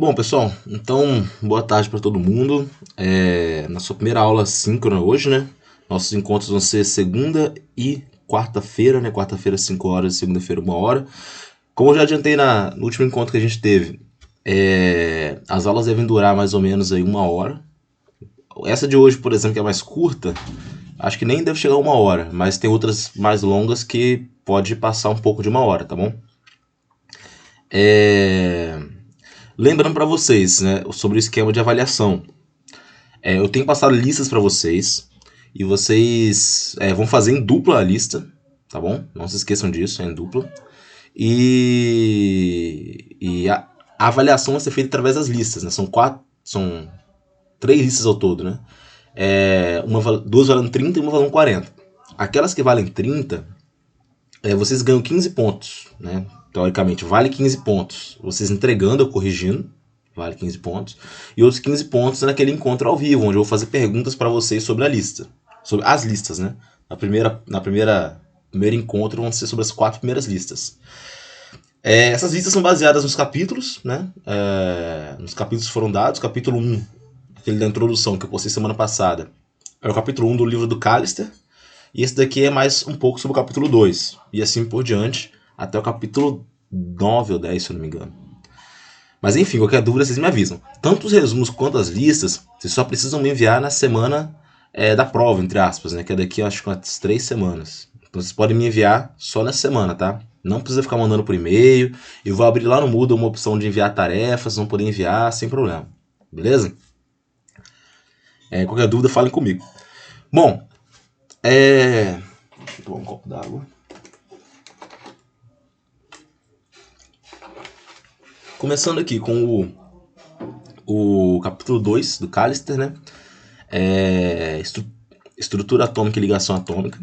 Bom, pessoal, então boa tarde para todo mundo. Na sua primeira aula síncrona hoje, né? Nossos encontros vão ser segunda e quarta-feira, né? Quarta-feira, 5 horas, segunda-feira, 1 hora. Como eu já adiantei no último encontro que a gente teve, as aulas devem durar mais ou menos aí 1 hora. Essa de hoje, por exemplo, que é mais curta, acho que nem deve chegar a 1 hora, mas tem outras mais longas que pode passar um pouco de 1 hora, tá bom? Lembrando para vocês, né, sobre o esquema de avaliação. Eu tenho passado listas para vocês e vocês vão fazer em dupla a lista, tá bom? Não se esqueçam disso, é em dupla. E a avaliação vai ser feita através das listas, né? São 3 listas ao todo, né? Duas valendo 30 e uma valendo 40. Aquelas que valem 30, vocês ganham 15 pontos, né? Teoricamente, vale 15 pontos. Vocês entregando ou corrigindo, vale 15 pontos. E outros 15 pontos naquele encontro ao vivo, onde eu vou fazer perguntas para vocês sobre a lista. Sobre as listas, né? Primeiro encontro vão ser sobre as 4 primeiras listas. Essas listas são baseadas nos capítulos, né? Nos capítulos que foram dados. Capítulo 1, aquele da introdução que eu postei semana passada, é o capítulo 1 do livro do Callister. E esse daqui é mais um pouco sobre o capítulo 2. E assim por diante, até o capítulo 9 ou 10, se eu não me engano. Mas enfim, qualquer dúvida vocês me avisam. Tanto os resumos quanto as listas, vocês só precisam me enviar na semana da prova, entre aspas, né? Que é daqui, acho que umas 3 semanas. Então vocês podem me enviar só nessa semana, tá? Não precisa ficar mandando por e-mail. Eu vou abrir lá no Moodle uma opção de enviar tarefas, vão poder enviar sem problema. Beleza? Qualquer dúvida, falem comigo. Bom, vou tomar um copo d'água. Começando aqui com o capítulo 2 do Callister, né? Estrutura atômica e ligação atômica.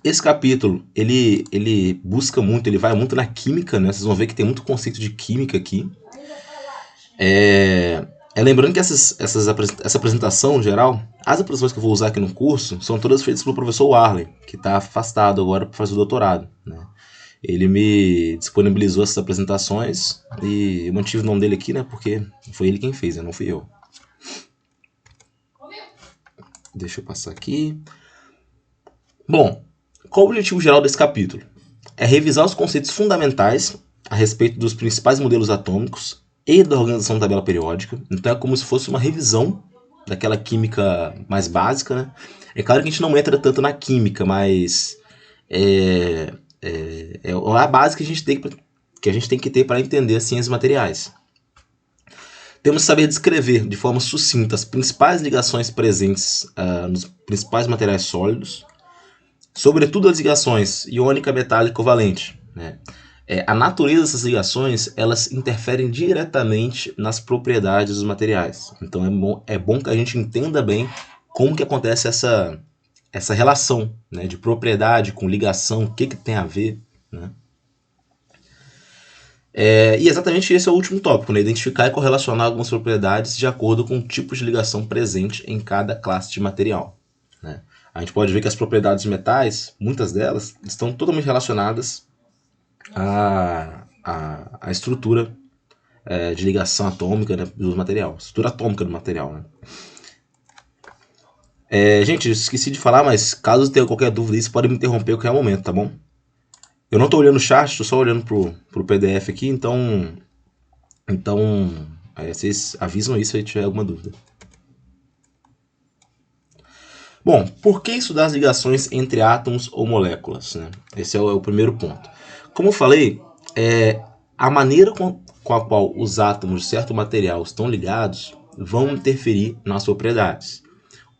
Esse capítulo, ele busca muito, ele vai muito na química, né? Vocês vão ver que tem muito conceito de química aqui. Lembrando que essa apresentação geral, as apresentações que eu vou usar aqui no curso, são todas feitas pelo professor Warley, que está afastado agora para fazer o doutorado, né? Ele me disponibilizou essas apresentações e eu mantive o nome dele aqui, né? Porque foi ele quem fez, né? Não fui eu. Deixa eu passar aqui. Bom, qual o objetivo geral desse capítulo? É revisar os conceitos fundamentais a respeito dos principais modelos atômicos e da organização da tabela periódica. Então é como se fosse uma revisão daquela química mais básica, né? É claro que a gente não entra tanto na química, mas é a base que a gente tem que ter para entender as ciências materiais. Temos que saber descrever de forma sucinta as principais ligações presentes nos principais materiais sólidos, sobretudo as ligações iônica, metálica e covalente, né? A natureza dessas ligações, elas interferem diretamente nas propriedades dos materiais. Então é bom que a gente entenda bem como que acontece essa relação, né, de propriedade com ligação, o que tem a ver, né? E exatamente esse é o último tópico, né? Identificar e correlacionar algumas propriedades de acordo com o tipo de ligação presente em cada classe de material, né? A gente pode ver que as propriedades de metais, muitas delas, estão totalmente relacionadas à estrutura de ligação atômica, né, do material, estrutura atômica do material, né? Gente, eu esqueci de falar, mas caso tenha qualquer dúvida, isso pode me interromper a qualquer momento, tá bom? Eu não estou olhando o chat, estou só olhando pro PDF aqui, então vocês avisam isso se tiver alguma dúvida. Bom, por que estudar as ligações entre átomos ou moléculas, né? Esse é o primeiro ponto. Como eu falei, a maneira com a qual os átomos de certo material estão ligados vão interferir nas propriedades.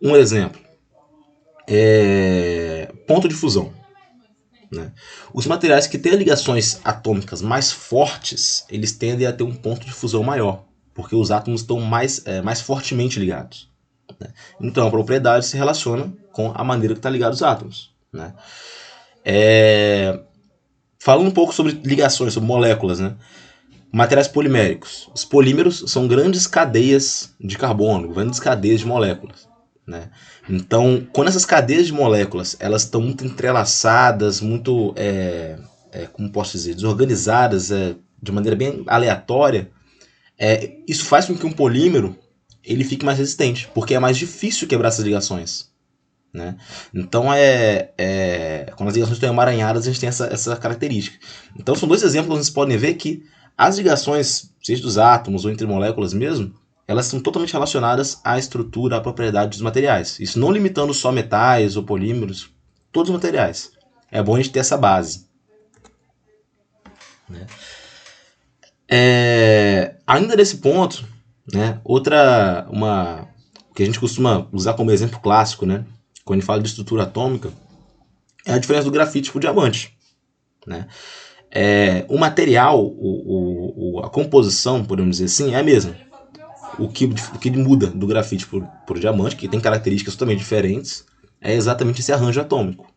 Um exemplo ponto de fusão, né? Os materiais que têm ligações atômicas mais fortes, eles tendem a ter um ponto de fusão maior, porque os átomos estão mais fortemente ligados, né? Então a propriedade se relaciona com a maneira que está ligado os átomos, né? Falando um pouco sobre ligações, sobre moléculas, né? Materiais poliméricos. Os polímeros são grandes cadeias de carbono, grandes cadeias de moléculas, né? Então, quando essas cadeias de moléculas elas estão muito entrelaçadas, muito, como posso dizer, desorganizadas, de maneira bem aleatória, Isso faz com que um polímero ele fique mais resistente, porque é mais difícil quebrar essas ligações, né? Então, quando as ligações estão emaranhadas, a gente tem essa característica. Então, são dois exemplos onde vocês podem ver que as ligações, seja dos átomos ou entre moléculas mesmo, elas são totalmente relacionadas à estrutura, à propriedade dos materiais. Isso não limitando só metais ou polímeros, todos os materiais. É bom a gente ter essa base, né? Ainda nesse ponto, né, que a gente costuma usar como exemplo clássico, né, quando a gente fala de estrutura atômica, é a diferença do grafite para o diamante, né? O material, a composição, podemos dizer assim, é a mesma. O que muda do grafite para o diamante, que tem características totalmente diferentes, é exatamente esse arranjo atômico.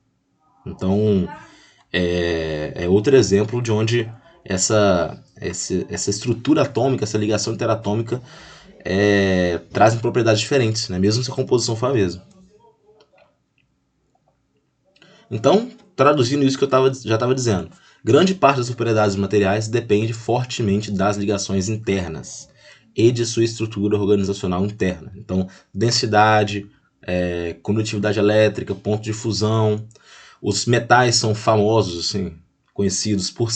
Então, é outro exemplo de onde essa estrutura atômica, essa ligação interatômica trazem propriedades diferentes, né? Mesmo se a composição for a mesma. Então, traduzindo isso que eu já estava dizendo, grande parte das propriedades dos materiais depende fortemente das ligações internas e de sua estrutura organizacional interna. Então, densidade, condutividade elétrica, ponto de fusão. Os metais são famosos, assim, conhecidos por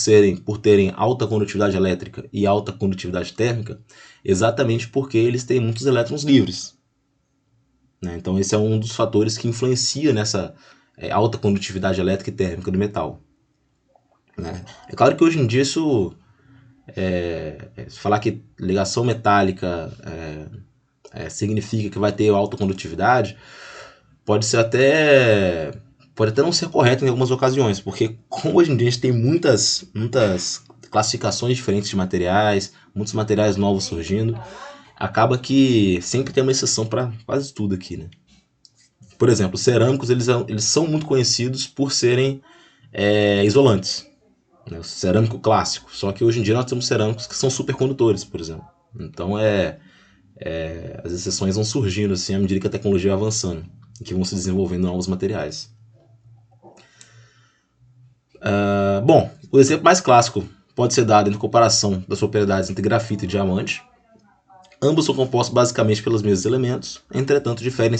terem alta condutividade elétrica e alta condutividade térmica, exatamente porque eles têm muitos elétrons livres, né? Então esse é um dos fatores que influencia nessa alta condutividade elétrica e térmica do metal, né? É claro que hoje em dia isso, falar que ligação metálica significa que vai ter alta condutividade, pode até não ser correto em algumas ocasiões, porque como hoje em dia a gente tem muitas classificações diferentes de materiais, muitos materiais novos surgindo, acaba que sempre tem uma exceção para quase tudo aqui, né? Por exemplo, os cerâmicos eles são muito conhecidos por serem isolantes, né? O cerâmico clássico, só que hoje em dia nós temos cerâmicos que são supercondutores, por exemplo. Então as exceções vão surgindo assim à medida que a tecnologia vai avançando e que vão se desenvolvendo novos materiais. Bom, o exemplo mais clássico pode ser dado em comparação das propriedades entre grafito e diamante. Ambos são compostos basicamente pelos mesmos elementos, entretanto diferem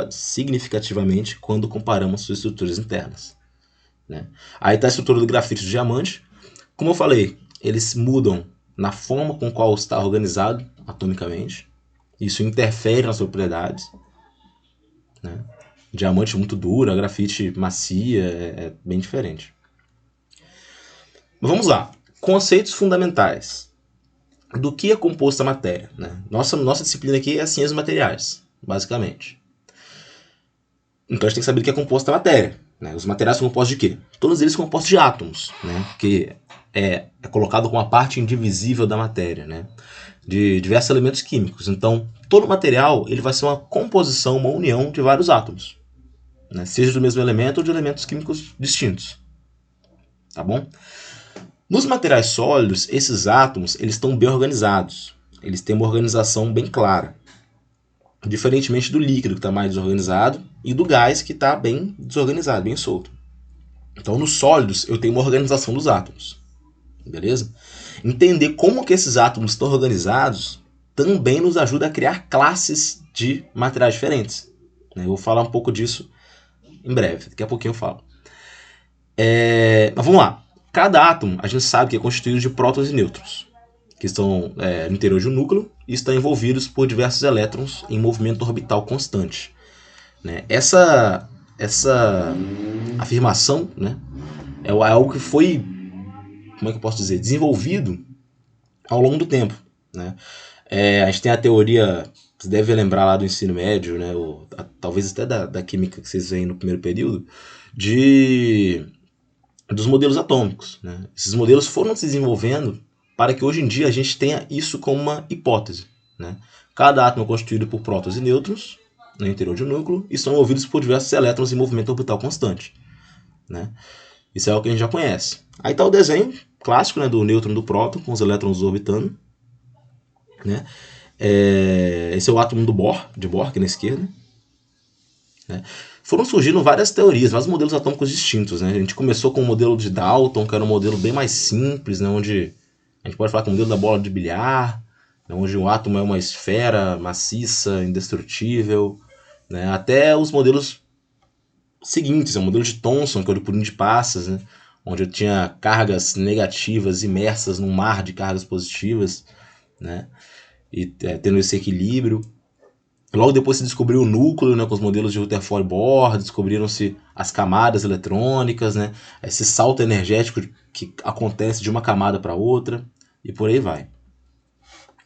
significativamente quando comparamos suas estruturas internas, né? Aí está a estrutura do grafito e do diamante. Como eu falei, eles mudam na forma com qual está organizado atomicamente. Isso interfere nas propriedades, né? Diamante muito duro, a grafite macia, é bem diferente. Mas vamos lá. Conceitos fundamentais. Do que é composta a matéria, né? Nossa disciplina aqui é ciências materiais, basicamente. Então a gente tem que saber do que é composta a matéria, né? Os materiais são compostos de quê? Todos eles são compostos de átomos, né? Que é colocado como a parte indivisível da matéria, né? De diversos elementos químicos. Então todo material ele vai ser uma composição, uma união de vários átomos, né? Seja do mesmo elemento ou de elementos químicos distintos. Tá bom? Nos materiais sólidos, esses átomos eles estão bem organizados. Eles têm uma organização bem clara. Diferentemente do líquido, que está mais desorganizado, e do gás, que está bem desorganizado, bem solto. Então, nos sólidos, eu tenho uma organização dos átomos. Beleza? Entender como que esses átomos estão organizados também nos ajuda a criar classes de materiais diferentes. Eu vou falar um pouco disso em breve. Daqui a pouquinho eu falo. Mas vamos lá. Cada átomo, a gente sabe que é constituído de prótons e nêutrons, que estão no interior de um núcleo e estão envolvidos por diversos elétrons em movimento orbital constante, né? Essa afirmação, né, é algo que foi, como é que eu posso dizer, desenvolvido ao longo do tempo, né? A gente tem a teoria, você deve lembrar lá do ensino médio, né, talvez até da química que vocês veem no primeiro período, dos modelos atômicos, né? Esses modelos foram se desenvolvendo para que hoje em dia a gente tenha isso como uma hipótese, né? Cada átomo é constituído por prótons e nêutrons no interior de um núcleo e são movidos por diversos elétrons em movimento orbital constante, né? Isso é o que a gente já conhece. Aí está o desenho clássico, né, do nêutron e do próton com os elétrons orbitando, né? Esse é o átomo de Bohr, aqui na esquerda, né? Foram surgindo várias teorias, vários modelos atômicos distintos, né? A gente começou com o modelo de Dalton, que era um modelo bem mais simples, né? Onde a gente pode falar com o modelo da bola de bilhar, onde o átomo é uma esfera maciça, indestrutível, né? Até os modelos seguintes, o modelo de Thomson, que é o de Purim de Passas, né? Onde eu tinha cargas negativas imersas num mar de cargas positivas, né? E tendo esse equilíbrio. Logo depois se descobriu o núcleo, né, com os modelos de Rutherford Bohr, descobriram-se as camadas eletrônicas, né, esse salto energético que acontece de uma camada para outra, e por aí vai.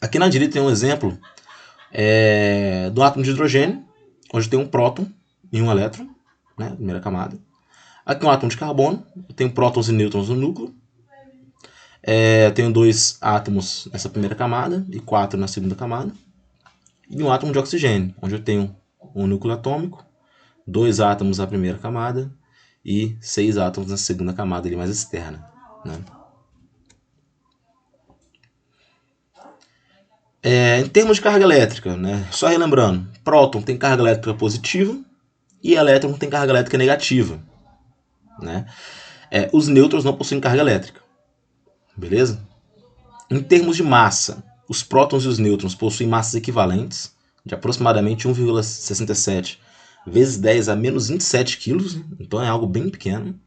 Aqui na direita tem um exemplo do átomo de hidrogênio, onde tem um próton e um elétron, né, primeira camada. Aqui um átomo de carbono, tem prótons e nêutrons no núcleo. Tenho 2 átomos nessa primeira camada e 4 na segunda camada. E um átomo de oxigênio, onde eu tenho um núcleo atômico, 2 átomos na primeira camada e 6 átomos na segunda camada ali mais externa, né? Em termos de carga elétrica, né? Só relembrando, próton tem carga elétrica positiva e elétron tem carga elétrica negativa, né? Os nêutrons não possuem carga elétrica, beleza? Em termos de massa, os prótons e os nêutrons possuem massas equivalentes de aproximadamente 1,67 vezes 10 a menos 27 quilos, então é algo bem pequeno,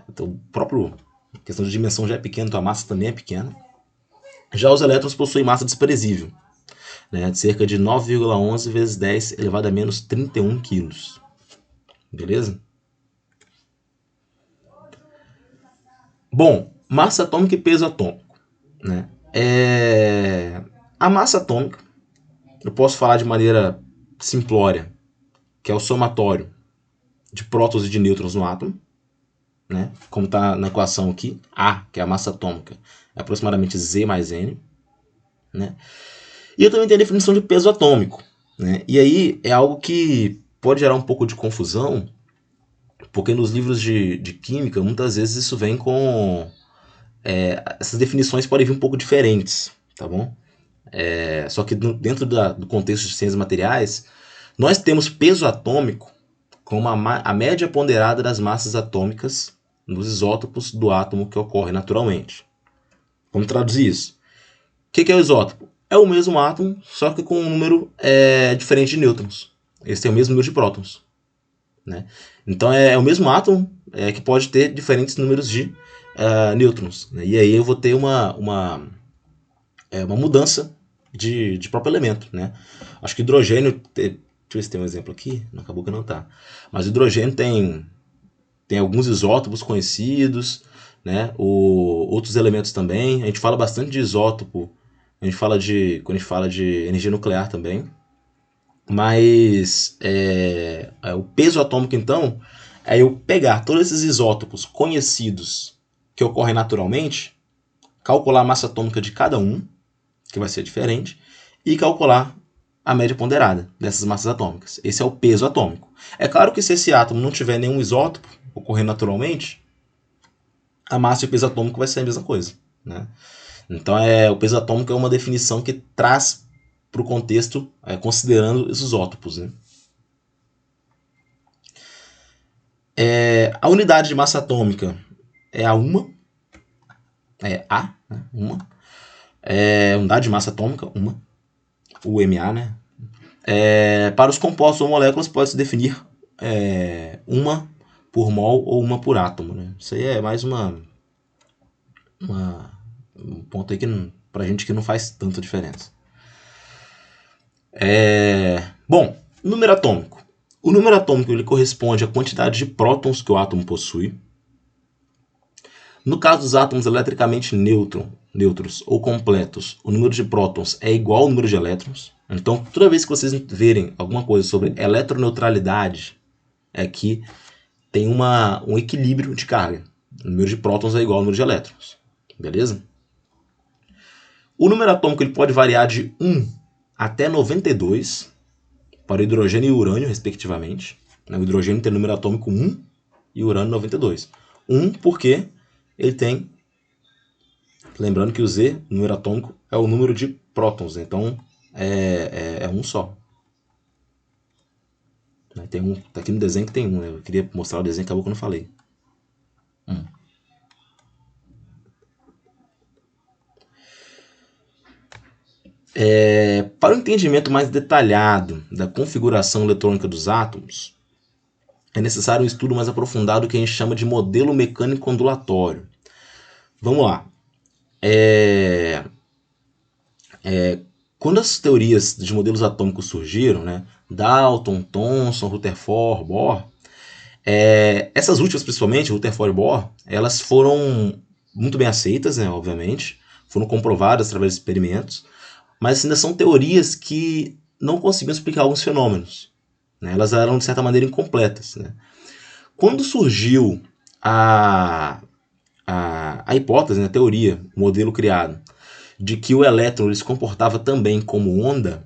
então o próprio questão de dimensão já é pequena, então a massa também é pequena. Já os elétrons possuem massa desprezível, né, de cerca de 9,11 vezes 10 elevado a menos 31 quilos. Beleza? Bom, massa atômica e peso atômico, né? A massa atômica, eu posso falar de maneira simplória, que é o somatório de prótons e de nêutrons no átomo, né? Como está na equação aqui, A, que é a massa atômica, é aproximadamente Z mais N, né? E eu também tenho a definição de peso atômico, né? E aí é algo que pode gerar um pouco de confusão, porque nos livros de química, muitas vezes isso vem com... essas definições podem vir um pouco diferentes, tá bom? Só que dentro do contexto de ciências materiais, nós temos peso atômico como a média ponderada das massas atômicas nos isótopos do átomo que ocorre naturalmente. Vamos traduzir isso. O que é o isótopo? É o mesmo átomo, só que com um número diferente de nêutrons. Esse tem o mesmo número de prótons, né? Então é o mesmo átomo que pode ter diferentes números de nêutrons, né? E aí eu vou ter uma mudança de próprio elemento, né? Acho que hidrogênio... Deixa eu ver se tem um exemplo aqui. Acabou que não tá. Mas o hidrogênio tem alguns isótopos conhecidos, né? Outros elementos também. A gente fala bastante de isótopo. Quando a gente fala de energia nuclear também. Mas o peso atômico, então, é eu pegar todos esses isótopos conhecidos que ocorrem naturalmente, calcular a massa atômica de cada um, que vai ser diferente, e calcular a média ponderada dessas massas atômicas. Esse é o peso atômico. É claro que se esse átomo não tiver nenhum isótopo ocorrendo naturalmente, a massa e o peso atômico vai ser a mesma coisa, né? Então o peso atômico é uma definição que traz para o contexto considerando os isótopos, né? A unidade de massa atômica é a uma, A, né? Uma. Unidade de massa atômica, uma, UMA, né? Para os compostos ou moléculas pode-se definir uma por mol ou uma por átomo, né? Isso aí é mais um ponto aí que pra gente que não faz tanta diferença. Bom, número atômico. O número atômico ele corresponde à quantidade de prótons que o átomo possui. No caso dos átomos eletricamente neutros ou completos, o número de prótons é igual ao número de elétrons. Então, toda vez que vocês verem alguma coisa sobre eletroneutralidade, é que tem um equilíbrio de carga. O número de prótons é igual ao número de elétrons. Beleza? O número atômico ele pode variar de 1 até 92 para o hidrogênio e o urânio, respectivamente. O hidrogênio tem número atômico 1 e o urânio 92. 1 porque ele tem... Lembrando que o Z, o número atômico, é o número de prótons. Então, é um só. Tem um, tá aqui no desenho que tem um. Né? Eu queria mostrar o desenho, acabou que eu não falei. Para o entendimento mais detalhado da configuração eletrônica dos átomos, é necessário um estudo mais aprofundado que a gente chama de modelo mecânico ondulatório. Vamos lá. Quando as teorias de modelos atômicos surgiram, né, Dalton, Thomson, Rutherford, Bohr, essas últimas principalmente, Rutherford e Bohr, elas foram muito bem aceitas, né, obviamente, foram comprovadas através de experimentos, mas ainda são teorias que não conseguiam explicar alguns fenômenos, né, elas eram de certa maneira incompletas, né. Quando surgiu a hipótese, né, a teoria, o modelo criado, de que o elétron ele se comportava também como onda,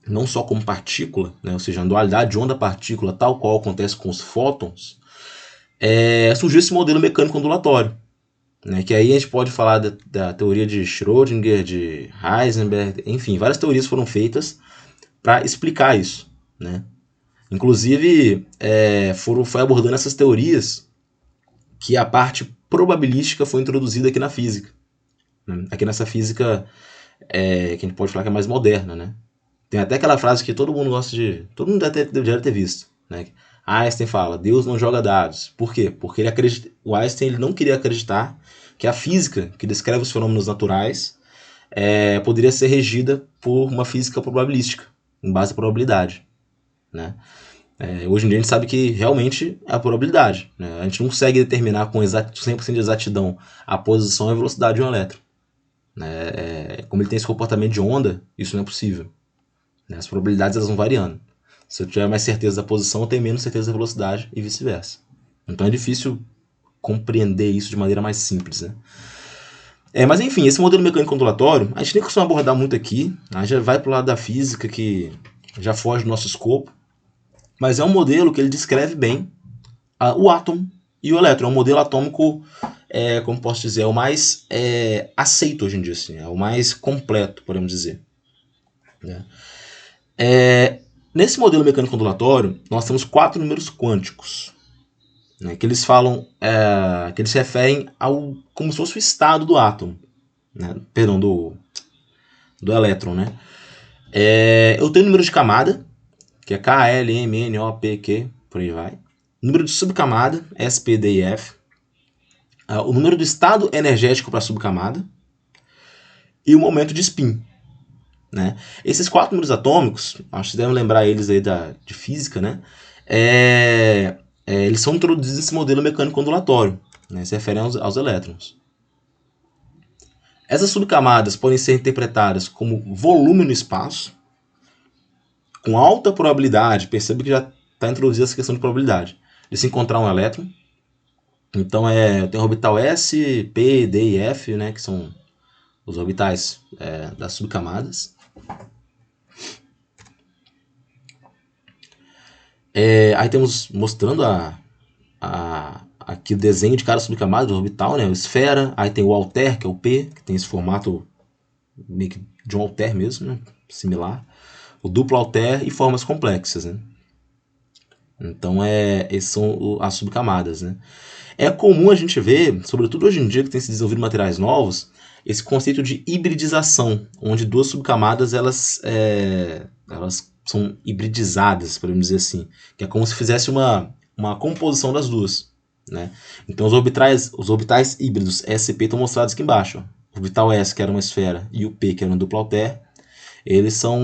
não só como partícula, né, ou seja, a dualidade de onda-partícula, tal qual acontece com os fótons, surgiu esse modelo mecânico ondulatório, né, que aí a gente pode falar da teoria de Schrödinger, de Heisenberg, enfim, várias teorias foram feitas para explicar isso, né. Inclusive, foi abordando essas teorias que a parte probabilística foi introduzida aqui na física. Né? Aqui nessa física que a gente pode falar que é mais moderna, né? Tem até aquela frase que todo mundo gosta de... Todo mundo deve ter visto, né? Einstein fala, Deus não joga dados. Por quê? Porque o Einstein ele não queria acreditar que a física, que descreve os fenômenos naturais, poderia ser regida por uma física probabilística, em base à probabilidade, né? Hoje em dia a gente sabe que realmente é a probabilidade, né? A gente não consegue determinar com 100% de exatidão a posição e a velocidade de um elétron. Como ele tem esse comportamento de onda, isso não é possível. As probabilidades elas vão variando. Se eu tiver mais certeza da posição, eu tenho menos certeza da velocidade e vice-versa. Então é difícil compreender isso de maneira mais simples, né? Mas enfim, esse modelo mecânico ondulatório, a gente nem costuma abordar muito aqui, a gente já vai para o lado da física que já foge do nosso escopo, mas é um modelo que ele descreve bem o átomo e o elétron. É um modelo atômico, como posso dizer, é o mais aceito hoje em dia, assim, é o mais completo, podemos dizer. Né? Nesse modelo mecânico ondulatório, nós temos 4 números quânticos, né, que eles falam, que eles se referem ao como se fosse o estado do átomo, né, perdão, do elétron, né. Eu tenho o número de camada, que é K, L, M, N, O, P, Q, por aí vai. Número de subcamada, S, P, D e F. O número do estado energético para a subcamada. E o momento de spin. Né? Esses 4 números atômicos, acho que vocês devem lembrar eles aí de física, né? Eles são introduzidos nesse modelo mecânico ondulatório, né? Se referem aos elétrons. Essas subcamadas podem ser interpretadas como volume no espaço, com alta probabilidade, perceba que já está introduzida essa questão de probabilidade, de se encontrar um elétron. Então, eu tenho o orbital S, P, D e F, né, que são os orbitais das subcamadas. Aí temos mostrando aqui o desenho de cada subcamada do orbital, né, a esfera. Aí tem o Altair, que é o P, que tem esse formato meio que de um Altair mesmo, né, similar. O duplo Altair e formas complexas, né. Então, esses são as subcamadas, né. É comum a gente ver, sobretudo hoje em dia que tem se desenvolvido materiais novos, esse conceito de hibridização, onde 2 subcamadas elas são hibridizadas, podemos dizer assim, que é como se fizesse uma composição das duas. Né? Então os orbitais híbridos S e P estão mostrados aqui embaixo. Ó. O orbital S, que era uma esfera, e o P, que era um duplo Altair, eles são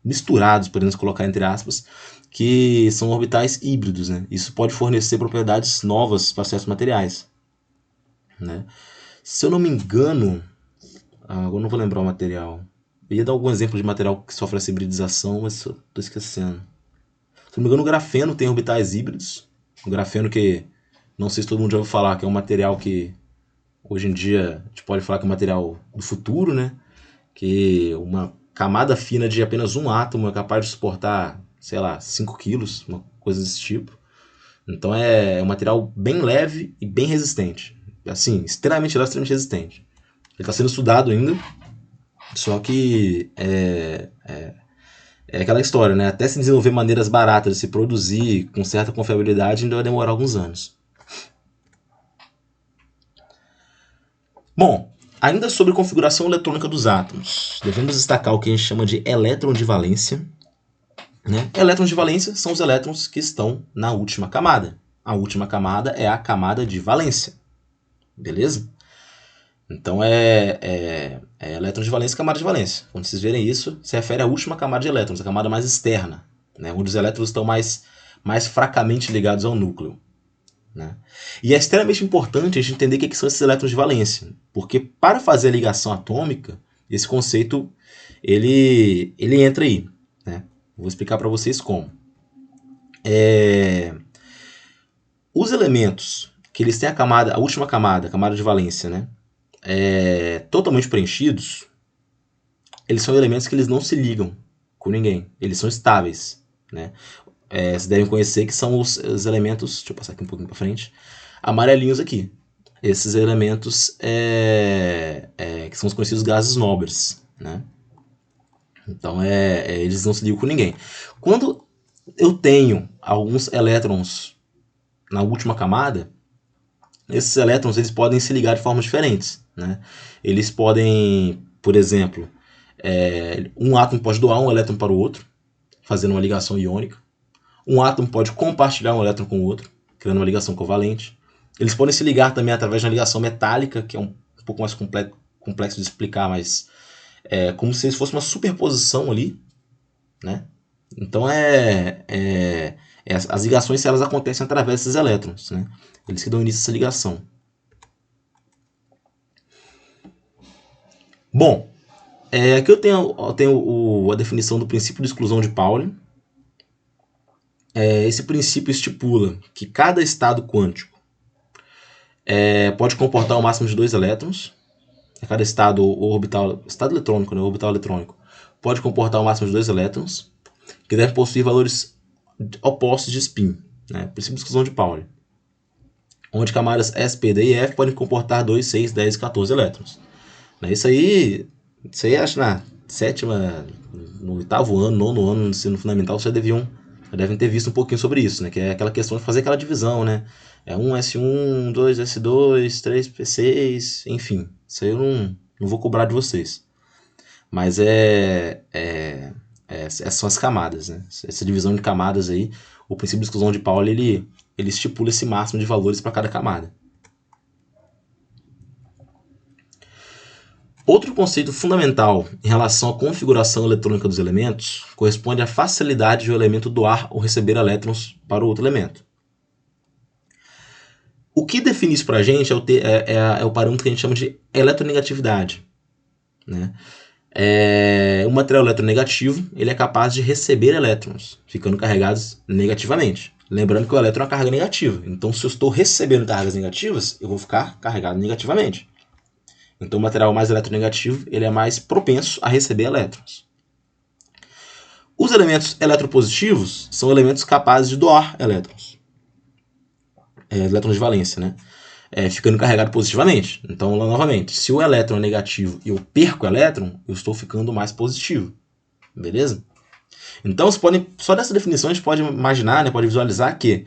misturados, podemos colocar entre aspas, que são orbitais híbridos. Né? Isso pode fornecer propriedades novas para certos materiais. Né? Se eu não me engano, agora não vou lembrar o material. Eu ia dar algum exemplo de material que sofre essa hibridização, mas estou esquecendo. Se não me engano, o grafeno tem orbitais híbridos. O grafeno que, não sei se todo mundo já ouviu falar, que é um material que hoje em dia a gente pode falar que é um material do futuro, né? Que uma camada fina de apenas um átomo é capaz de suportar, sei lá, 5 quilos, uma coisa desse tipo. Então é um material bem leve e bem resistente. Assim, extremamente leve, extremamente resistente. Ele está sendo estudado ainda, só que é aquela história, né? Até se desenvolver maneiras baratas de se produzir com certa confiabilidade, ainda vai demorar alguns anos. Bom, Ainda sobre configuração eletrônica dos átomos, devemos destacar o que a gente chama de elétron de valência. Né? Elétrons de valência são os elétrons que estão na última camada. A última camada é a camada de valência. Beleza? Então elétron de valência e camada de valência. Quando vocês verem isso, se refere à última camada de elétrons, a camada mais externa, né? Onde os elétrons estão mais fracamente ligados ao núcleo. Né? E é extremamente importante a gente entender o que são esses elétrons de valência, porque para fazer a ligação atômica, esse conceito ele entra aí. Né? Vou explicar para vocês como. Os elementos que eles têm a última camada, a camada de valência, né? Totalmente preenchidos, eles são elementos que eles não se ligam com ninguém, eles são estáveis. Né? Vocês devem conhecer que são os elementos, deixa eu passar aqui um pouquinho para frente, amarelinhos aqui. Esses elementos que são os conhecidos gases nobres. Né? Então, eles não se ligam com ninguém. Quando eu tenho alguns elétrons na última camada, esses elétrons eles podem se ligar de formas diferentes. Né? Eles podem, por exemplo, um átomo pode doar um elétron para o outro, fazendo uma ligação iônica. Um átomo pode compartilhar um elétron com o outro, criando uma ligação covalente. Eles podem se ligar também através de uma ligação metálica, que é um pouco mais complexo de explicar, mas é como se fosse uma superposição ali. Né? Então, as ligações elas acontecem através desses elétrons. Né? Eles que dão início a essa ligação. Bom, aqui eu tenho a definição do princípio de exclusão de Pauli. Esse princípio estipula que cada estado quântico pode comportar o máximo de 2 elétrons. Cada estado orbital, estado eletrônico, né, orbital eletrônico, pode comportar o máximo de 2 elétrons, que devem possuir valores opostos de spin. Né, princípio de exclusão de Pauli. Onde camadas S, P, D e F podem comportar 2, 6, 10 e 14 elétrons. Isso aí acho na sétima, no 8º ano, 9º ano do ensino fundamental, vocês devem ter visto um pouquinho sobre isso, né? Que é aquela questão de fazer aquela divisão, né? 1 1, 2 S2, 3 P6, enfim. Isso aí eu não vou cobrar de vocês. Mas essas são as camadas, né? Essa divisão de camadas aí, o princípio de exclusão de Pauli, ele estipula esse máximo de valores para cada camada. Outro conceito fundamental em relação à configuração eletrônica dos elementos corresponde à facilidade de o elemento doar ou receber elétrons para o outro elemento. O que define isso para a gente é o parâmetro que a gente chama de eletronegatividade. Né? O material eletronegativo ele é capaz de receber elétrons, ficando carregados negativamente. Lembrando que o elétron é uma carga negativa. Então, se eu estou recebendo cargas negativas, eu vou ficar carregado negativamente. Então, o material mais eletronegativo ele é mais propenso a receber elétrons. Os elementos eletropositivos são elementos capazes de doar elétrons. Elétrons de valência, né? Ficando carregado positivamente. Então, novamente, se o elétron é negativo e eu perco o elétron, eu estou ficando mais positivo. Beleza? Então, só dessa definição a gente pode imaginar, né, pode visualizar que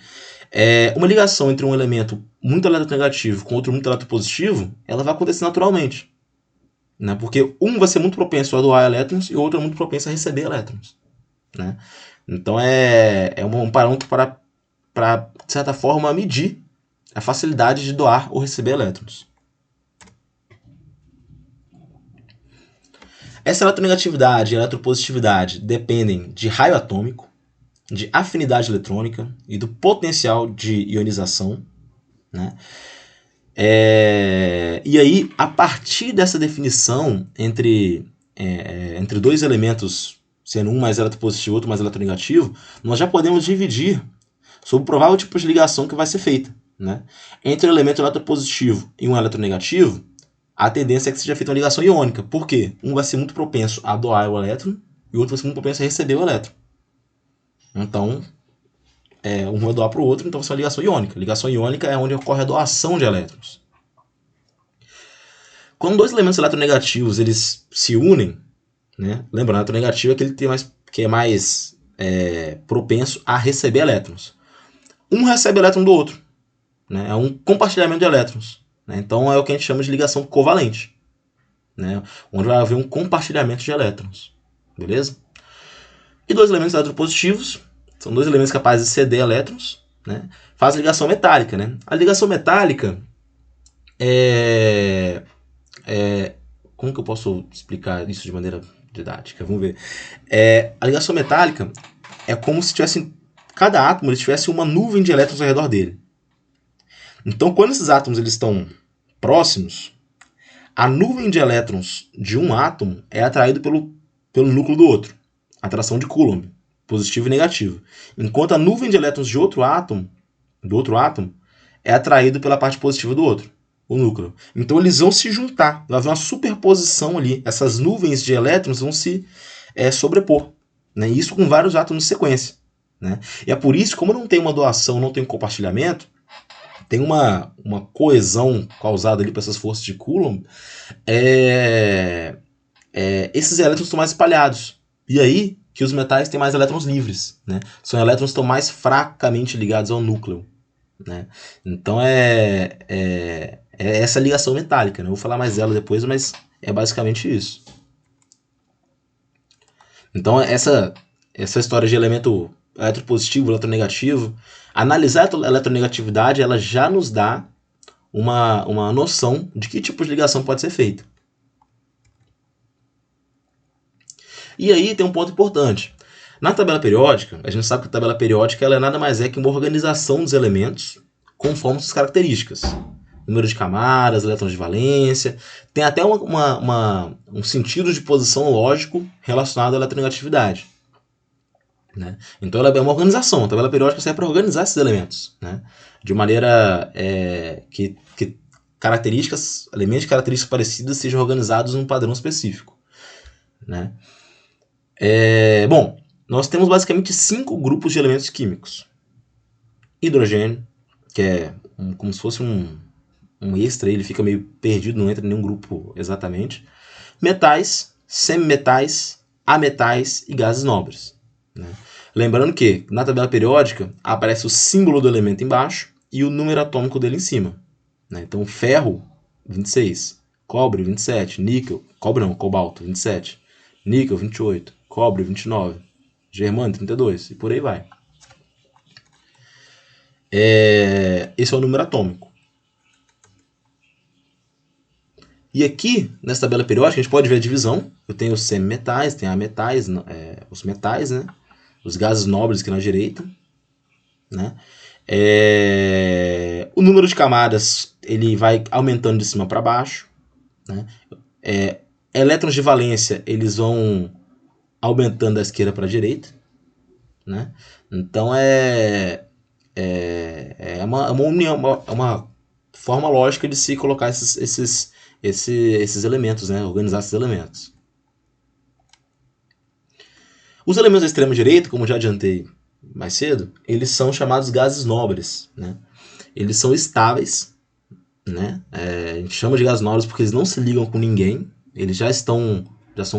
uma ligação entre um elemento muito eletronegativo com outro muito eletropositivo, ela vai acontecer naturalmente. Né? Porque um vai ser muito propenso a doar elétrons e o outro é muito propenso a receber elétrons. Né? Então é um parâmetro para, de certa forma, medir a facilidade de doar ou receber elétrons. Essa eletronegatividade e eletropositividade dependem de raio atômico, de afinidade eletrônica e do potencial de ionização. Né? E aí, a partir dessa definição entre dois elementos, sendo um mais eletropositivo e outro mais eletronegativo, nós já podemos dividir sobre o provável tipo de ligação que vai ser feita. Né? Entre o elemento eletropositivo e um eletronegativo, a tendência é que seja feita uma ligação iônica. Por quê? Um vai ser muito propenso a doar o elétron e o outro vai ser muito propenso a receber o elétron. Então, um vai doar para o outro, então vai ser uma ligação iônica. Ligação iônica é onde ocorre a doação de elétrons. Quando dois elementos eletronegativos eles se unem, né? Lembrando, o eletronegativo é aquele que é mais propenso a receber elétrons. Um recebe elétron do outro. Né? É um compartilhamento de elétrons. Né? Então é o que a gente chama de ligação covalente. né, onde vai haver um compartilhamento de elétrons, beleza? E dois elementos eletropositivos, são dois elementos capazes de ceder elétrons, né, faz ligação metálica, né? A ligação metálica como que eu posso explicar isso de maneira didática? Vamos ver. A ligação metálica é como se tivesse cada átomo tivesse uma nuvem de elétrons ao redor dele. Então, quando esses átomos eles estão próximos, a nuvem de elétrons de um átomo é atraída pelo núcleo do outro. Atração de Coulomb, positivo e negativo. Enquanto a nuvem de elétrons de outro átomo, é atraída pela parte positiva do outro, o núcleo. Então eles vão se juntar, vai haver uma superposição ali. Essas nuvens de elétrons vão se sobrepor. Né? Isso com vários átomos de sequência. Né? E é por isso, como não tem uma doação, não tem um compartilhamento, tem uma coesão causada ali por essas forças de Coulomb, esses elétrons estão mais espalhados. E aí que os metais têm mais elétrons livres. Né? São elétrons que estão mais fracamente ligados ao núcleo. Né? Então é essa ligação metálica. Né? Eu vou falar mais dela depois, mas é basicamente isso. Então essa história de elemento eletropositivo, eletronegativo, analisar a eletronegatividade, ela já nos dá uma noção de que tipo de ligação pode ser feita. E aí tem um ponto importante. Na tabela periódica, a gente sabe que a tabela periódica ela nada mais é que uma organização dos elementos conforme suas características. Número de camadas, elétrons de valência, tem até um sentido de posição lógico relacionado à eletronegatividade. Né? Então ela é uma organização, a tabela periódica serve para organizar esses elementos, né? De maneira que elementos de características parecidas sejam organizados num padrão específico. Né? Bom, nós temos basicamente 5 grupos de elementos químicos. Hidrogênio, que é como se fosse um extra, ele fica meio perdido, não entra em nenhum grupo exatamente. Metais, semimetais, ametais e gases nobres. Né? Lembrando que na tabela periódica aparece o símbolo do elemento embaixo e o número atômico dele em cima. Né? Então ferro, 26, cobre, 27, níquel, cobalto, 27, níquel, 28, cobre, 29, germânio, 32 e por aí vai. Esse é o número atômico. E aqui, nessa tabela periódica, a gente pode ver a divisão. Eu tenho os semimetais, tem ametais, os metais, né? Os gases nobres aqui na direita. Né? O número de camadas ele vai aumentando de cima para baixo. Né? Elétrons de valência eles vão aumentando da esquerda para a direita. Né? Então é uma união, uma forma lógica de se colocar esses elementos, né? Organizar esses elementos. Os elementos da extrema direita, como já adiantei mais cedo, eles são chamados gases nobres. Né? Eles são estáveis. Né? A gente chama de gases nobres porque eles não se ligam com ninguém. Eles já são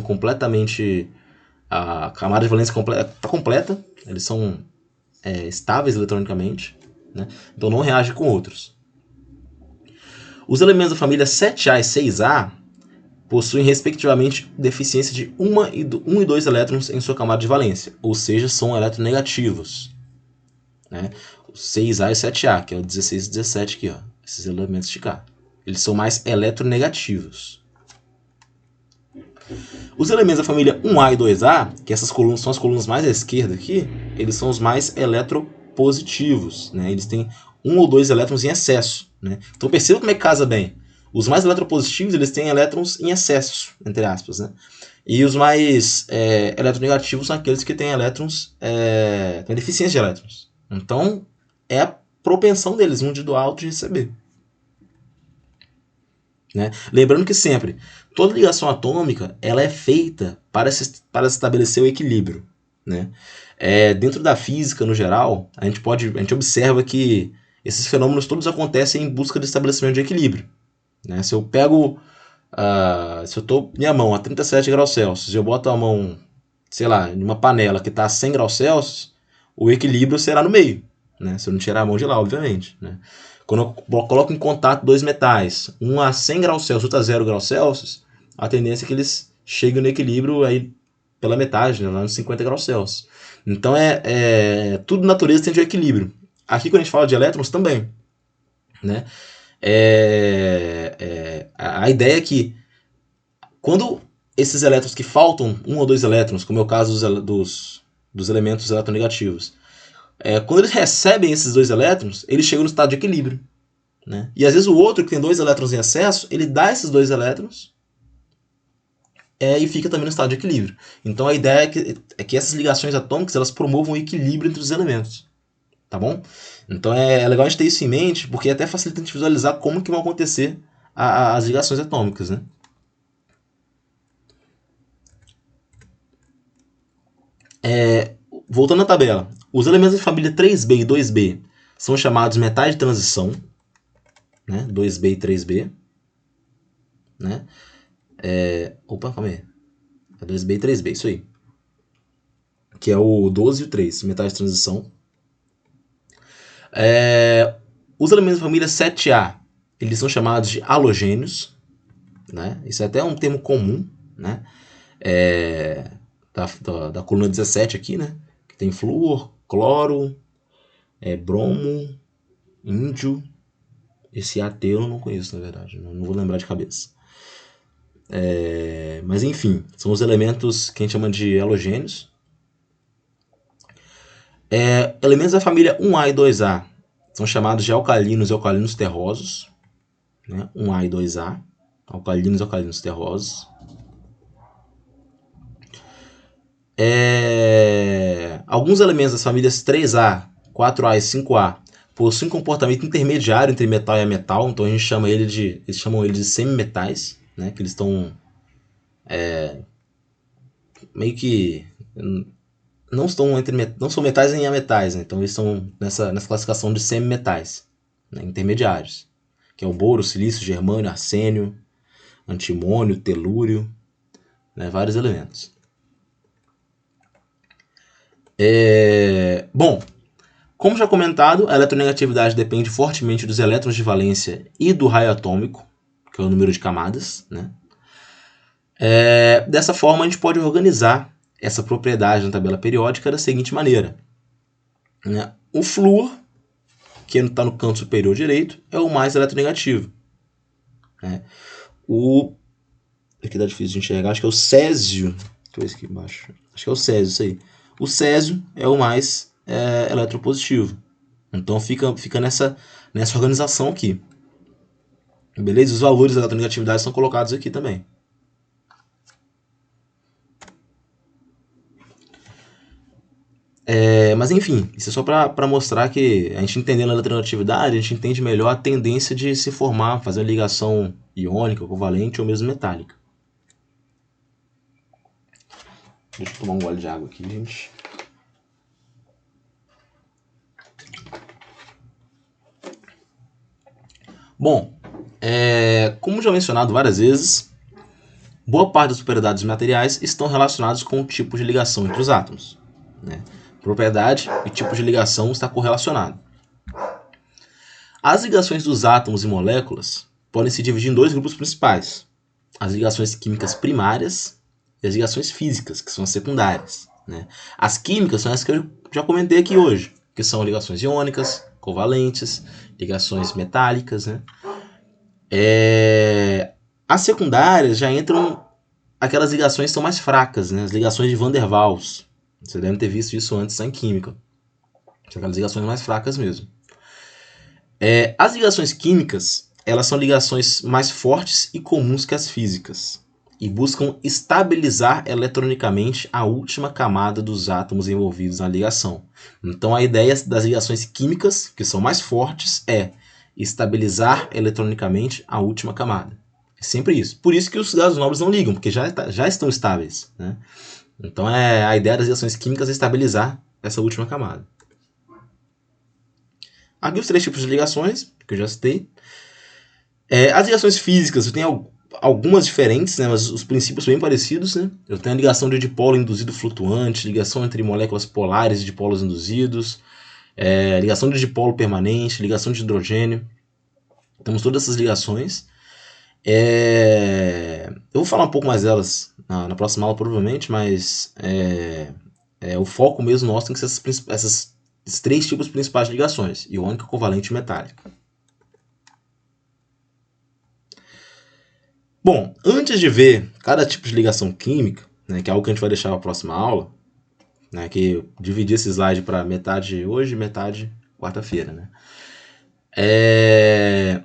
completamente... A camada de valência está completa. Eles são estáveis eletronicamente. Né? Então não reagem com outros. Os elementos da família 7A e 6A possuem respectivamente deficiência de 1 e 2 elétrons em sua camada de valência, ou seja, são eletronegativos. Né? O 6A e o 7A, que é o 16 e 17 aqui, ó, esses elementos de cá. Eles são mais eletronegativos. Os elementos da família 1A e 2A, que essas colunas são as colunas mais à esquerda aqui, eles são os mais eletropositivos. Né? Eles têm 1 ou 2 elétrons em excesso. Né? Então perceba como é que casa bem. Os mais eletropositivos eles têm elétrons em excesso, entre aspas. Né? E os mais eletronegativos são aqueles que têm elétrons, têm deficiência de elétrons. Então é a propensão deles, um de doar, outro de receber. Né? Lembrando que sempre, toda ligação atômica ela é feita para se estabelecer o equilíbrio. Né? Dentro da física, no geral, a gente observa que esses fenômenos todos acontecem em busca de estabelecimento de equilíbrio. Né? Se eu pego, se eu estou minha mão a 37 graus Celsius e eu boto a mão, sei lá, em uma panela que está a 100 graus Celsius, o equilíbrio será no meio. Né? Se eu não tirar a mão de lá, obviamente. Né? Quando eu coloco em contato dois metais, um a 100 graus Celsius, outro a 0 graus Celsius, a tendência é que eles cheguem no equilíbrio aí pela metade, né, lá nos 50 graus Celsius. Então tudo na natureza tende ao equilíbrio. Aqui quando a gente fala de elétrons também, né? A ideia é que quando esses elétrons que faltam, 1 ou 2 elétrons, como é o caso dos elementos eletronegativos, quando eles recebem esses 2 elétrons, eles chegam no estado de equilíbrio, né? E às vezes o outro, que tem 2 elétrons em excesso, ele dá esses 2 elétrons e fica também no estado de equilíbrio. Então a ideia é que essas ligações atômicas elas promovam o equilíbrio entre os elementos. Tá bom? Então é legal a gente ter isso em mente, porque até facilita a gente visualizar como que vão acontecer as ligações atômicas, né? Voltando à tabela, os elementos da família 3B e 2B são chamados metais de transição, né? 2B e 3B, né? Calma aí. 2B e 3B, isso aí. Que é o 12 e o 3, metais de transição. Os elementos da família 7A, eles são chamados de halogênios, né? Isso é até um termo comum, né? Da coluna 17 aqui, né? Que tem flúor, cloro, bromo, índio. Esse AT eu não conheço, na verdade. Não vou lembrar de cabeça. Mas enfim, são os elementos que a gente chama de halogênios. Elementos da família 1A e 2A são chamados de alcalinos e alcalinos terrosos, né? 1A e 2A, alcalinos e alcalinos terrosos. Alguns elementos das famílias 3A, 4A e 5A possuem comportamento intermediário entre metal e ametal, então eles chamam eles de semimetais, né? Que eles estão meio que não são metais nem ametais, né? Então eles estão nessa classificação de semimetais, né? Intermediários, que é o boro, silício, germânio, arsênio, antimônio, telúrio, né? Vários elementos. Bom, como já comentado, a eletronegatividade depende fortemente dos elétrons de valência e do raio atômico, que é o número de camadas, né? Dessa forma, a gente pode organizar essa propriedade na tabela periódica da seguinte maneira, né? O flúor, que está no canto superior direito, é o mais eletronegativo, né? Aqui tá difícil de enxergar, acho que é o césio. Deixa eu ver aqui embaixo. Acho que é o césio, isso aí. O césio é o mais eletropositivo. Então fica nessa organização aqui. Beleza? Os valores da eletronegatividade são colocados aqui também. Mas enfim, isso é só para mostrar que a gente entendendo a eletronegatividade, a gente entende melhor a tendência de se formar, fazer uma ligação iônica, covalente ou mesmo metálica. Deixa eu tomar um gole de água aqui, gente. Bom, como já mencionado várias vezes, boa parte das propriedades materiais estão relacionadas com o tipo de ligação entre os átomos, né? Propriedade e tipo de ligação está correlacionado. As ligações dos átomos e moléculas podem se dividir em 2 grupos principais: as ligações químicas primárias e as ligações físicas, que são as secundárias, né? As químicas são as que eu já comentei aqui hoje, que são ligações iônicas, covalentes, ligações metálicas, né? As secundárias já entram aquelas ligações que são mais fracas, né? As ligações de Van der Waals. Você deve ter visto isso antes em química. São aquelas ligações mais fracas mesmo. As ligações químicas, elas são ligações mais fortes e comuns que as físicas e buscam estabilizar eletronicamente a última camada dos átomos envolvidos na ligação. Então a ideia das ligações químicas, que são mais fortes, é estabilizar eletronicamente a última camada. É sempre isso. Por isso que os gases nobres não ligam, porque já estão estáveis, né? Então a ideia das reações químicas é estabilizar essa última camada. Aqui os 3 tipos de ligações, que eu já citei. As ligações físicas, tem algumas diferentes, né, mas os princípios são bem parecidos, né? Eu tenho a ligação de dipolo induzido flutuante, ligação entre moléculas polares e dipolos induzidos, ligação de dipolo permanente, ligação de hidrogênio. Temos todas essas ligações. Eu vou falar um pouco mais delas na próxima aula, provavelmente, mas o foco mesmo nosso tem que ser esses 3 tipos principais de ligações: iônica, covalente e metálica. Bom, antes de ver cada tipo de ligação química, né, que é algo que a gente vai deixar para a próxima aula, né, que eu dividi esse slide para metade hoje e metade quarta-feira. Né? É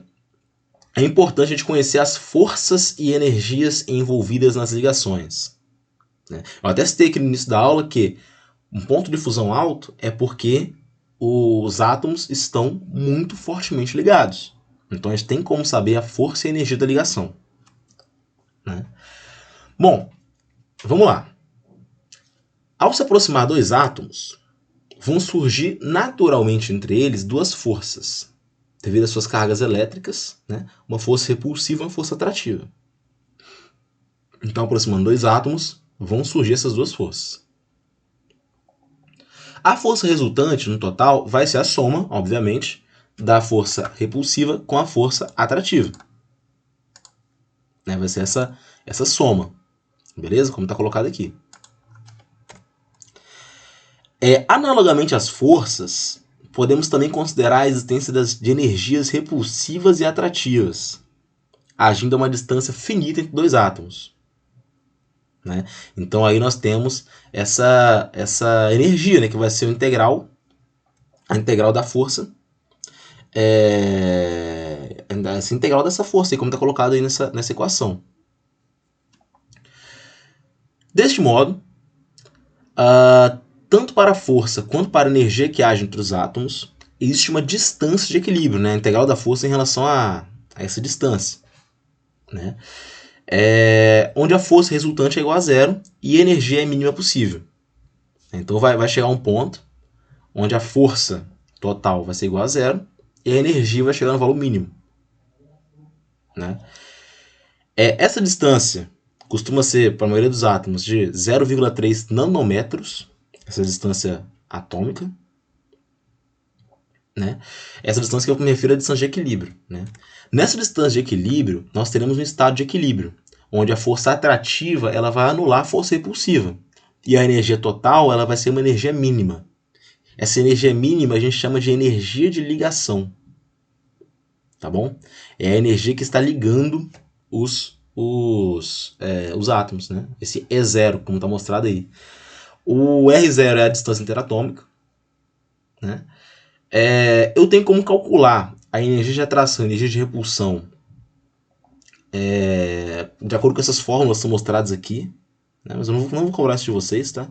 importante a gente conhecer as forças e energias envolvidas nas ligações. Né? Eu até citei aqui no início da aula que um ponto de fusão alto é porque os átomos estão muito fortemente ligados. Então a gente tem como saber a força e a energia da ligação. Né? Bom, vamos lá. Ao se aproximar 2 átomos, vão surgir naturalmente entre eles 2 forças, devido às suas cargas elétricas, né? Uma força repulsiva e uma força atrativa. Então, aproximando 2 átomos, vão surgir essas 2 forças. A força resultante, no total, vai ser a soma, obviamente, da força repulsiva com a força atrativa. Vai ser essa soma, beleza? Como está colocado aqui. Analogamente às forças, podemos também considerar a existência de energias repulsivas e atrativas, agindo a uma distância finita entre 2 átomos. Né? Então aí nós temos essa energia, né, que vai ser a integral da força, essa integral dessa força, aí, como está colocado aí nessa equação. Deste modo, tanto para a força quanto para a energia que age entre os átomos, existe uma distância de equilíbrio, né? A integral da força em relação a essa distância. Né? Onde a força resultante é igual a 0 e a energia é a mínima possível. Então vai chegar um ponto onde a força total vai ser igual a 0 e a energia vai chegar no valor mínimo. Né? Essa distância costuma ser, para a maioria dos átomos, de 0,3 nanômetros, essa distância atômica. Né? Essa distância que eu me refiro é a distância de equilíbrio. Né? Nessa distância de equilíbrio, nós teremos um estado de equilíbrio, onde a força atrativa ela vai anular a força repulsiva. E a energia total ela vai ser uma energia mínima. Essa energia mínima a gente chama de energia de ligação. Tá bom? É a energia que está ligando os átomos. Né? Esse E0, como está mostrado aí. O R0 é a distância interatômica. Né? Eu tenho como calcular a energia de atração e a energia de repulsão de acordo com essas fórmulas que são mostradas aqui. Né? Mas eu não vou cobrar isso de vocês, tá?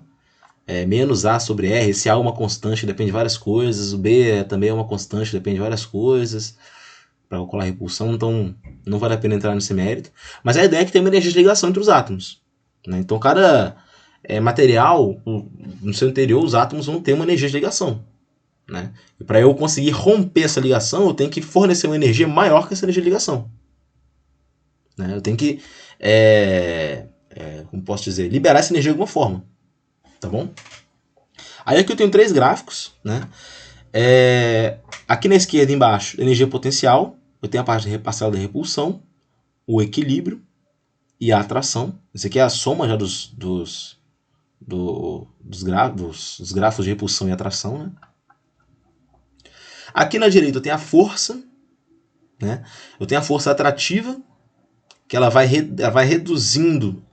Menos A sobre R, esse A é uma constante, depende de várias coisas, o B também é uma constante, depende de várias coisas, para calcular a repulsão, então não vale a pena entrar nesse mérito. Mas a ideia é que tem uma energia de ligação entre os átomos. Né? Então cada material, no seu interior, os átomos vão ter uma energia de ligação. Né? E para eu conseguir romper essa ligação, eu tenho que fornecer uma energia maior que essa energia de ligação. Né? Eu tenho que, como posso dizer, liberar essa energia de alguma forma. Tá bom? Aí aqui eu tenho 3 gráficos. Né? Aqui na esquerda, embaixo, energia potencial. Eu tenho a parte parcial da repulsão, o equilíbrio e a atração. Isso aqui é a soma já dos gráficos de repulsão e atração. Né? Aqui na direita eu tenho a força. Né? Eu tenho a força atrativa, que ela vai reduzindo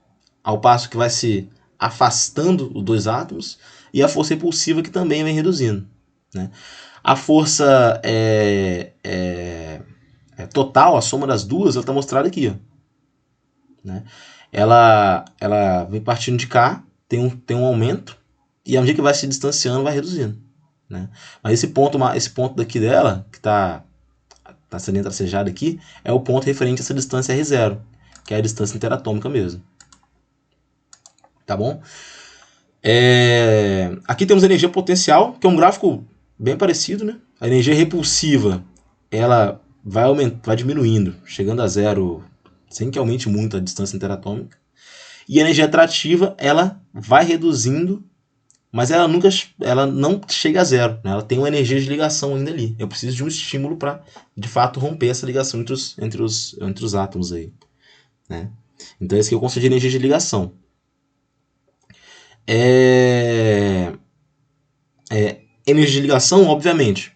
ao passo que vai se afastando os 2 átomos, e a força repulsiva que também vem reduzindo. Né? A força total, a soma das duas, ela está mostrada aqui. Ó. Né? Ela vem partindo de cá, tem um aumento, e à medida que vai se distanciando, vai reduzindo. Né? Mas esse ponto daqui dela, que está sendo tracejado aqui, é o ponto referente a essa distância R0, que é a distância interatômica mesmo. Tá bom? Aqui temos a energia potencial, que é um gráfico bem parecido. Né? A energia repulsiva ela vai diminuindo, chegando a 0, sem que aumente muito a distância interatômica. E a energia atrativa ela vai reduzindo, mas ela não chega a 0. Né? Ela tem uma energia de ligação ainda ali. Eu preciso de um estímulo para, de fato, romper essa ligação entre os átomos aí. né? Então esse aqui é o conceito de energia de ligação. Energia de ligação, obviamente.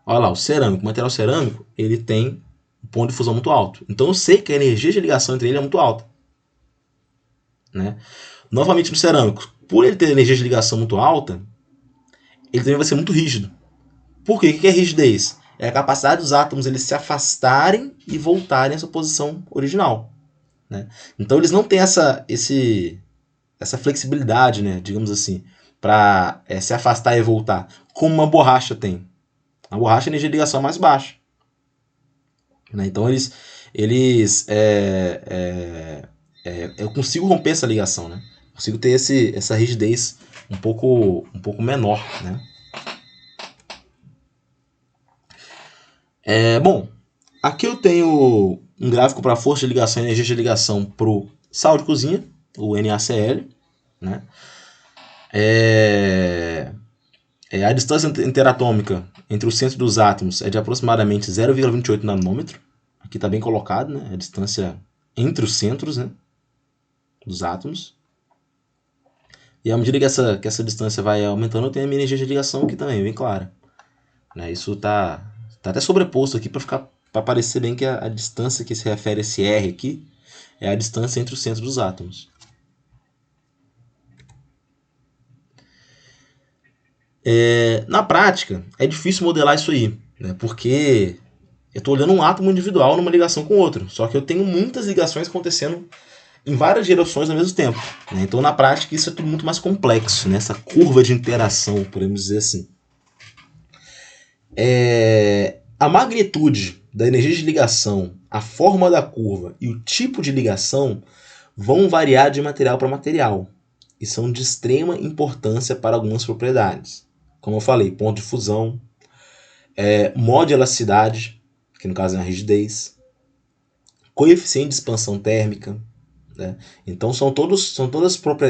Olha lá, o material cerâmico, ele tem um ponto de fusão muito alto. Então eu sei que a energia de ligação entre ele é muito alta, né? Novamente no cerâmico, por ele ter energia de ligação muito alta, ele também vai ser muito rígido. Por quê? O que é rigidez? É a capacidade dos átomos eles se afastarem e voltarem à sua posição original, né? Então eles não têm essa flexibilidade, né, digamos assim, para se afastar e voltar, como uma borracha tem. A borracha a energia de ligação é mais baixa, né? Então eu consigo romper essa ligação, né? Consigo ter essa rigidez um pouco menor, né? Bom, aqui eu tenho um gráfico para força de ligação e energia de ligação para o sal de cozinha, o NaCl, né? A distância interatômica entre o centro dos átomos é de aproximadamente 0,28 nanômetro. Aqui está bem colocado, né? A distância entre os centros, né, dos átomos. E à medida que essa distância vai aumentando, eu tenho a minha energia de ligação aqui também, bem clara, né? Isso está até sobreposto aqui para parecer bem que a distância que se refere a esse R aqui é a distância entre os centros dos átomos. Na prática, é difícil modelar isso aí, né? Porque eu estou olhando um átomo individual numa ligação com outro, só que eu tenho muitas ligações acontecendo em várias direções ao mesmo tempo, né? Então, na prática, isso é tudo muito mais complexo, né? Essa curva de interação, podemos dizer assim. A magnitude da energia de ligação, a forma da curva e o tipo de ligação vão variar de material para material e são de extrema importância para algumas propriedades. Como eu falei, ponto de fusão, modo de elasticidade, que no caso é a rigidez, coeficiente de expansão térmica, né? Então são todos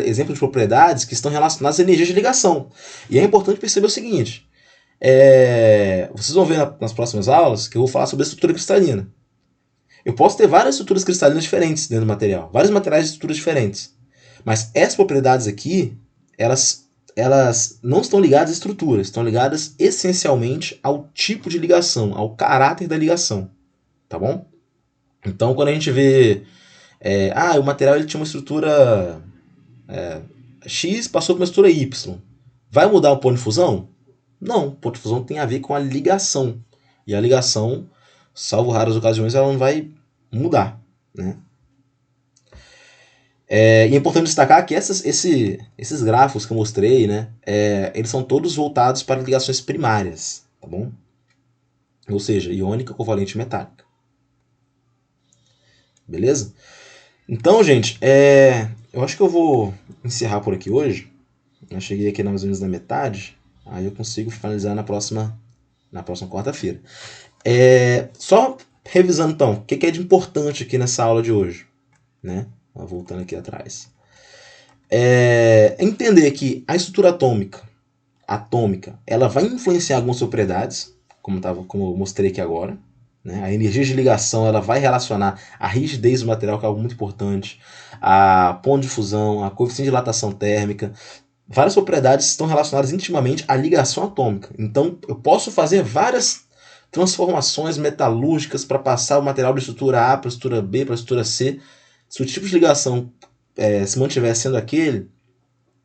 exemplos de propriedades que estão relacionadas à energia de ligação. E é importante perceber o seguinte: vocês vão ver nas próximas aulas que eu vou falar sobre a estrutura cristalina. Eu posso ter várias estruturas cristalinas diferentes dentro do material, vários materiais de estruturas diferentes. Mas essas propriedades aqui, elas não estão ligadas à estrutura, estão ligadas essencialmente ao tipo de ligação, ao caráter da ligação. Tá bom? Então quando a gente vê o material ele tinha uma estrutura X, passou para uma estrutura Y. Vai mudar o ponto de fusão? Não, o ponto de fusão tem a ver com a ligação. E a ligação, salvo raras ocasiões, ela não vai mudar, né? E é importante destacar que esses gráficos que eu mostrei, né, eles são todos voltados para ligações primárias, tá bom? Ou seja, iônica, covalente e metálica. Beleza? Então, gente, eu acho que eu vou encerrar por aqui hoje. Eu cheguei aqui mais ou menos na metade, aí eu consigo finalizar na próxima quarta-feira. Só revisando então, o que é de importante aqui nessa aula de hoje, né? Voltando aqui atrás. Entender que a estrutura atômica, ela vai influenciar algumas propriedades, como eu mostrei aqui agora. Né? A energia de ligação ela vai relacionar a rigidez do material, que é algo muito importante, a ponto de fusão, a coeficiente de dilatação térmica. Várias propriedades estão relacionadas intimamente à ligação atômica. Então, eu posso fazer várias transformações metalúrgicas para passar o material de estrutura A para a estrutura B para a estrutura C. Se o tipo de ligação se mantiver sendo aquele,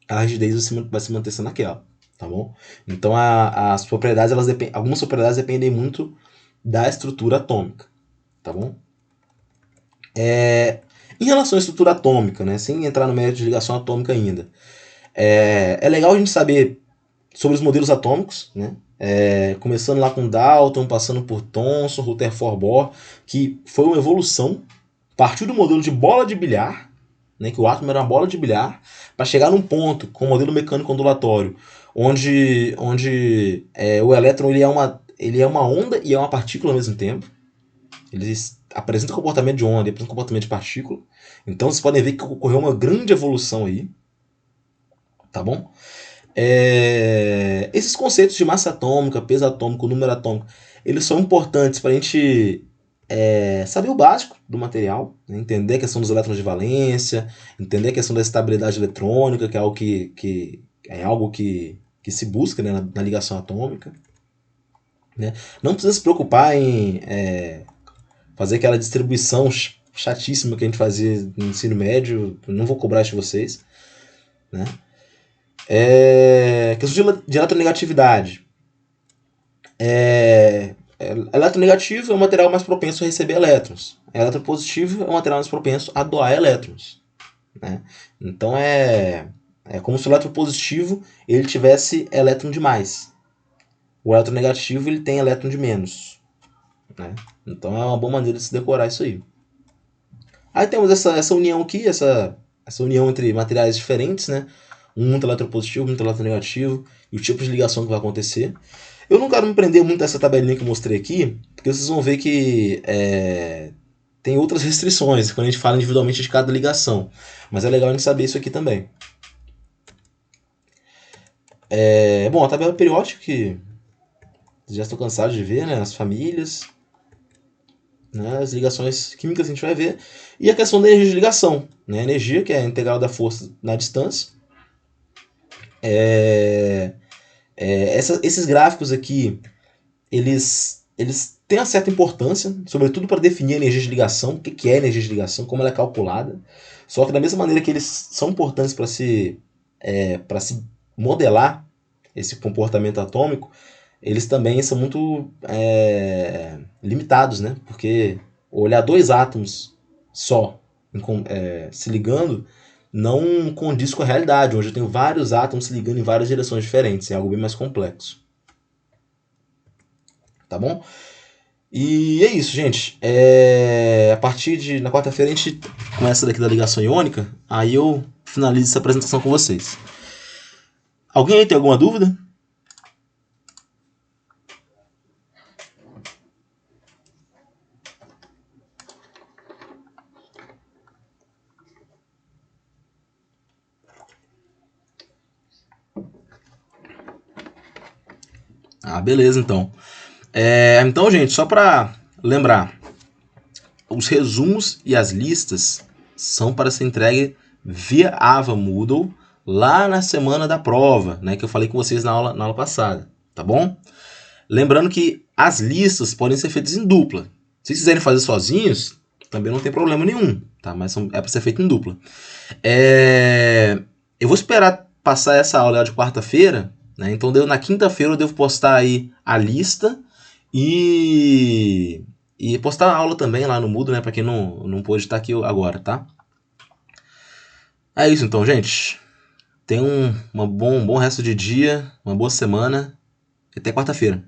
a rigidez vai se manter sendo aquela. Tá bom? Então, as propriedades, algumas propriedades dependem muito da estrutura atômica. Tá bom? Em relação à estrutura atômica, né, sem entrar no mérito de ligação atômica ainda, é legal a gente saber sobre os modelos atômicos, né? Começando lá com Dalton, passando por Thomson, Rutherford Bohr, que foi uma evolução, partiu do modelo de bola de bilhar, né, que o átomo era uma bola de bilhar, para chegar num ponto com o modelo mecânico ondulatório, onde o elétron ele é uma onda e é uma partícula ao mesmo tempo. Eles apresentam comportamento de onda e apresentam comportamento de partícula. Então vocês podem ver que ocorreu uma grande evolução aí. Tá bom? Esses conceitos de massa atômica, peso atômico, número atômico, eles são importantes para a gente saber o básico do material, né? Entender a questão dos elétrons de valência, entender a questão da estabilidade eletrônica, que é algo que se busca, né, na ligação atômica. Né? Não precisa se preocupar em fazer aquela distribuição chatíssima que a gente fazia no ensino médio, não vou cobrar isso de vocês. Né? Questão de eletronegatividade. Eletronegativo é um material mais propenso a receber elétrons. Eletropositivo é um material mais propenso a doar elétrons. Né? Então é como se o eletropositivo ele tivesse elétron de mais. O eletronegativo ele tem elétron de menos. Né? Então é uma boa maneira de se decorar isso aí. Aí temos essa união aqui, essa união entre materiais diferentes, né? Um muito eletropositivo, muito eletronegativo, e o tipo de ligação que vai acontecer. Eu não quero me prender muito nessa tabelinha que eu mostrei aqui, porque vocês vão ver que tem outras restrições quando a gente fala individualmente de cada ligação. Mas é legal a gente saber isso aqui também. Bom, a tabela periódica, que já estou cansado de ver, né? As famílias, né? As ligações químicas a gente vai ver. E a questão da energia de ligação. Né? A energia, que é a integral da força na distância. Esses gráficos aqui, eles têm uma certa importância, sobretudo para definir a energia de ligação, o que é energia de ligação, como ela é calculada. Só que da mesma maneira que eles são importantes para se modelar esse comportamento atômico, eles também são muito limitados, né? Porque olhar dois átomos só se ligando não condiz com a realidade, onde eu tenho vários átomos se ligando em várias direções diferentes, é algo bem mais complexo. Tá bom? E é isso, gente. A partir de na quarta-feira a gente começa daqui da ligação iônica, aí eu finalizo essa apresentação com vocês. Alguém aí tem alguma dúvida? Beleza, então. Então, gente, só para lembrar, os resumos e as listas são para ser entregue via Ava Moodle lá na semana da prova, né, que eu falei com vocês na aula passada, tá bom? Lembrando que as listas podem ser feitas em dupla. Se vocês quiserem fazer sozinhos, também não tem problema nenhum, tá? Mas é para ser feito em dupla. Eu vou esperar passar essa aula de quarta-feira, né? Então na quinta-feira eu devo postar aí a lista e postar a aula também lá no Moodle, né? Para quem não pôde estar aqui agora, tá? É isso então, gente. Tenham um bom resto de dia, uma boa semana e até quarta-feira.